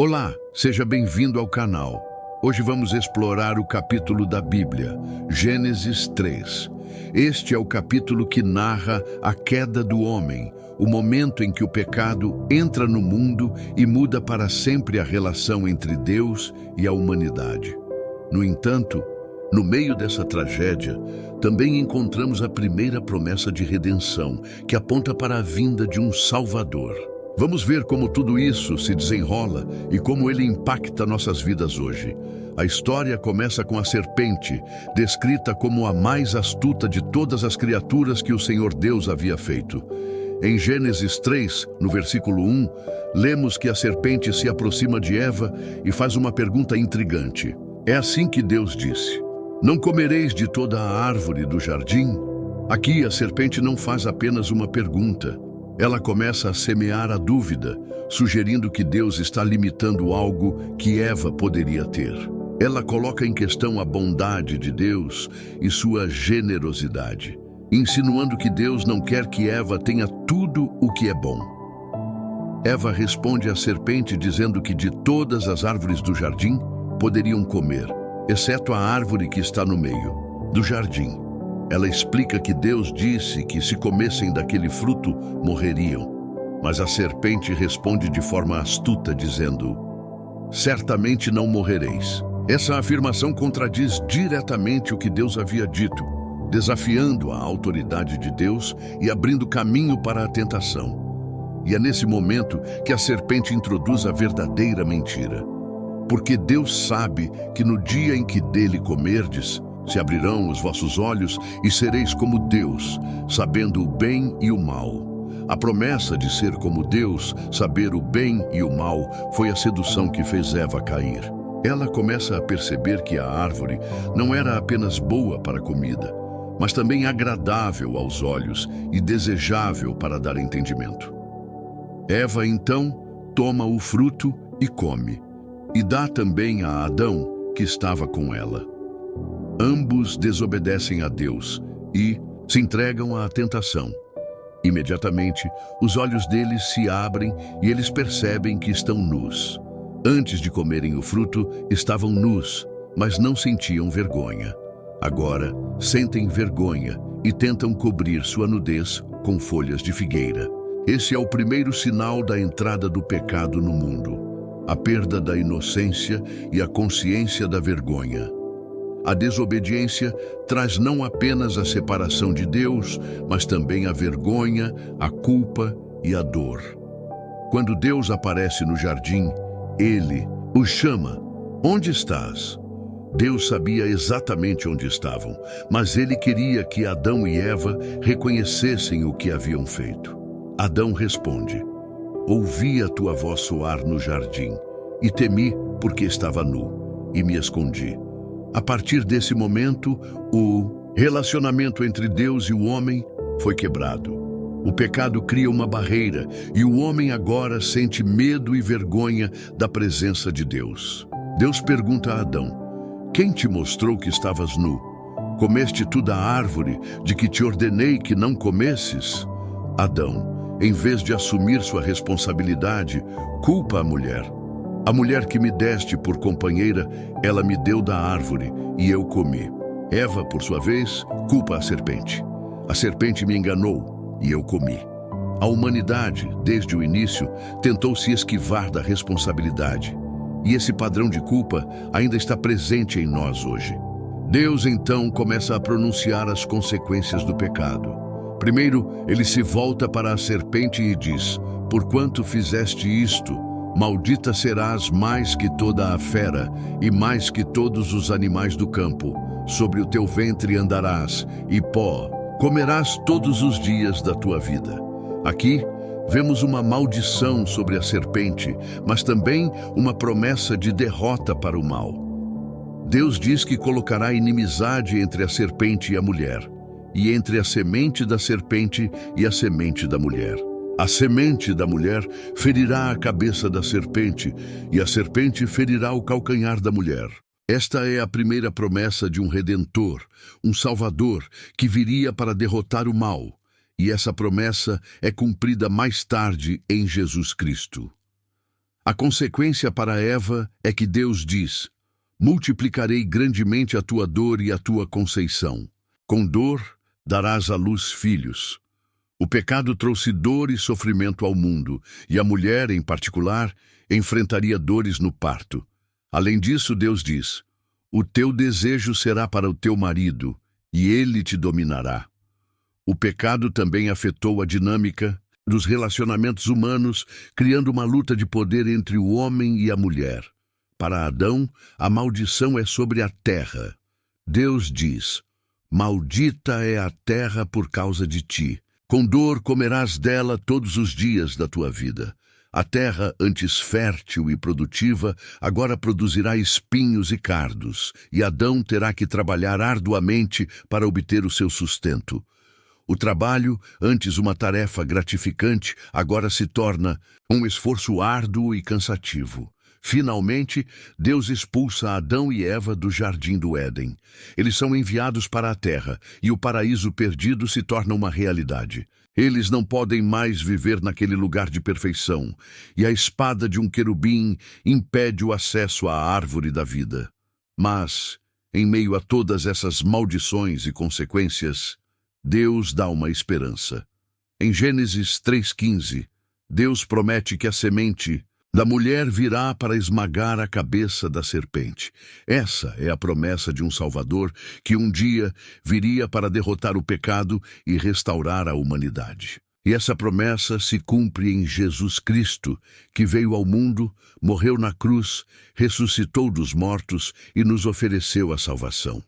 Olá, seja bem-vindo ao canal. Hoje vamos explorar o capítulo da Bíblia, Gênesis 3. Este é o capítulo que narra a queda do homem, o momento em que o pecado entra no mundo e muda para sempre a relação entre Deus e a humanidade. No entanto, no meio dessa tragédia, também encontramos a primeira promessa de redenção, que aponta para a vinda de um Salvador. Vamos ver como tudo isso se desenrola e como ele impacta nossas vidas hoje. A história começa com a serpente, descrita como a mais astuta de todas as criaturas que o Senhor Deus havia feito. Em Gênesis 3, no versículo 1, lemos que a serpente se aproxima de Eva e faz uma pergunta intrigante. É assim que Deus disse: "Não comereis de toda a árvore do jardim?" Aqui a serpente não faz apenas uma pergunta. Ela começa a semear a dúvida, sugerindo que Deus está limitando algo que Eva poderia ter. Ela coloca em questão a bondade de Deus e sua generosidade, insinuando que Deus não quer que Eva tenha tudo o que é bom. Eva responde à serpente dizendo que de todas as árvores do jardim poderiam comer, exceto a árvore que está no meio do jardim. Ela explica que Deus disse que se comessem daquele fruto, morreriam. Mas a serpente responde de forma astuta, dizendo: "Certamente não morrereis." Essa afirmação contradiz diretamente o que Deus havia dito, desafiando a autoridade de Deus e abrindo caminho para a tentação. E é nesse momento que a serpente introduz a verdadeira mentira. Porque Deus sabe que no dia em que dele comerdes, se abrirão os vossos olhos e sereis como Deus, sabendo o bem e o mal. A promessa de ser como Deus, saber o bem e o mal, foi a sedução que fez Eva cair. Ela começa a perceber que a árvore não era apenas boa para a comida, mas também agradável aos olhos e desejável para dar entendimento. Eva, então, toma o fruto e come, e dá também a Adão, que estava com ela. Ambos desobedecem a Deus e se entregam à tentação. Imediatamente, os olhos deles se abrem e eles percebem que estão nus. Antes de comerem o fruto, estavam nus, mas não sentiam vergonha. Agora, sentem vergonha e tentam cobrir sua nudez com folhas de figueira. Esse é o primeiro sinal da entrada do pecado no mundo: a perda da inocência e a consciência da vergonha. A desobediência traz não apenas a separação de Deus, mas também a vergonha, a culpa e a dor. Quando Deus aparece no jardim, ele os chama: "Onde estás?" Deus sabia exatamente onde estavam, mas ele queria que Adão e Eva reconhecessem o que haviam feito. Adão responde: "Ouvi a tua voz soar no jardim, e temi porque estava nu, e me escondi." A partir desse momento, o relacionamento entre Deus e o homem foi quebrado. O pecado cria uma barreira e o homem agora sente medo e vergonha da presença de Deus. Deus pergunta a Adão: "Quem te mostrou que estavas nu? Comeste tu da árvore de que te ordenei que não comesses?" Adão, em vez de assumir sua responsabilidade, culpa a mulher. "A mulher que me deste por companheira, ela me deu da árvore e eu comi." Eva, por sua vez, culpa a serpente. "A serpente me enganou e eu comi." A humanidade, desde o início, tentou se esquivar da responsabilidade. E esse padrão de culpa ainda está presente em nós hoje. Deus, então, começa a pronunciar as consequências do pecado. Primeiro, ele se volta para a serpente e diz: "Porquanto fizeste isto, maldita serás mais que toda a fera e mais que todos os animais do campo. Sobre o teu ventre andarás, e pó comerás todos os dias da tua vida." Aqui, vemos uma maldição sobre a serpente, mas também uma promessa de derrota para o mal. Deus diz que colocará inimizade entre a serpente e a mulher, e entre a semente da serpente e a semente da mulher. A semente da mulher ferirá a cabeça da serpente, e a serpente ferirá o calcanhar da mulher. Esta é a primeira promessa de um Redentor, um Salvador, que viria para derrotar o mal. E essa promessa é cumprida mais tarde em Jesus Cristo. A consequência para Eva é que Deus diz: multiplicarei grandemente a tua dor e a tua conceição. Com dor darás à luz filhos. O pecado trouxe dor e sofrimento ao mundo, e a mulher, em particular, enfrentaria dores no parto. Além disso, Deus diz: o teu desejo será para o teu marido, e ele te dominará. O pecado também afetou a dinâmica dos relacionamentos humanos, criando uma luta de poder entre o homem e a mulher. Para Adão, a maldição é sobre a terra. Deus diz: maldita é a terra por causa de ti. Com dor comerás dela todos os dias da tua vida. A terra, antes fértil e produtiva, agora produzirá espinhos e cardos, e Adão terá que trabalhar arduamente para obter o seu sustento. O trabalho, antes uma tarefa gratificante, agora se torna um esforço árduo e cansativo. Finalmente, Deus expulsa Adão e Eva do jardim do Éden. Eles são enviados para a terra, e o paraíso perdido se torna uma realidade. Eles não podem mais viver naquele lugar de perfeição, e a espada de um querubim impede o acesso à árvore da vida. Mas, em meio a todas essas maldições e consequências, Deus dá uma esperança. Em Gênesis 3:15, Deus promete que a semente da mulher virá para esmagar a cabeça da serpente. Essa é a promessa de um Salvador que um dia viria para derrotar o pecado e restaurar a humanidade. E essa promessa se cumpre em Jesus Cristo, que veio ao mundo, morreu na cruz, ressuscitou dos mortos e nos ofereceu a salvação.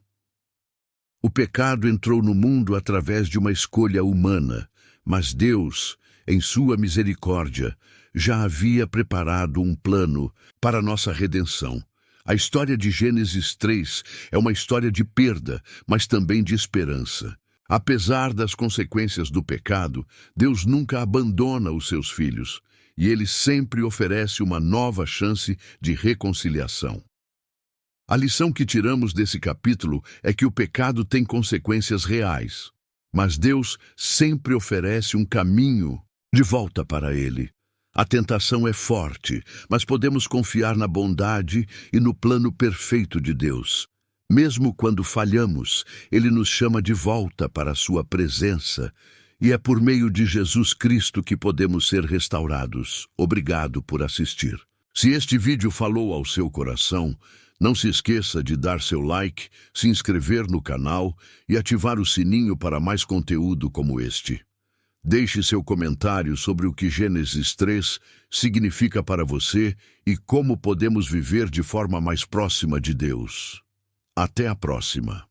O pecado entrou no mundo através de uma escolha humana, mas Deus, em sua misericórdia, já havia preparado um plano para nossa redenção. A história de Gênesis 3 é uma história de perda, mas também de esperança. Apesar das consequências do pecado, Deus nunca abandona os seus filhos, e Ele sempre oferece uma nova chance de reconciliação. A lição que tiramos desse capítulo é que o pecado tem consequências reais, mas Deus sempre oferece um caminho de volta para Ele. A tentação é forte, mas podemos confiar na bondade e no plano perfeito de Deus. Mesmo quando falhamos, Ele nos chama de volta para a sua presença, e é por meio de Jesus Cristo que podemos ser restaurados. Obrigado por assistir. Se este vídeo falou ao seu coração, não se esqueça de dar seu like, se inscrever no canal e ativar o sininho para mais conteúdo como este. Deixe seu comentário sobre o que Gênesis 3 significa para você e como podemos viver de forma mais próxima de Deus. Até a próxima.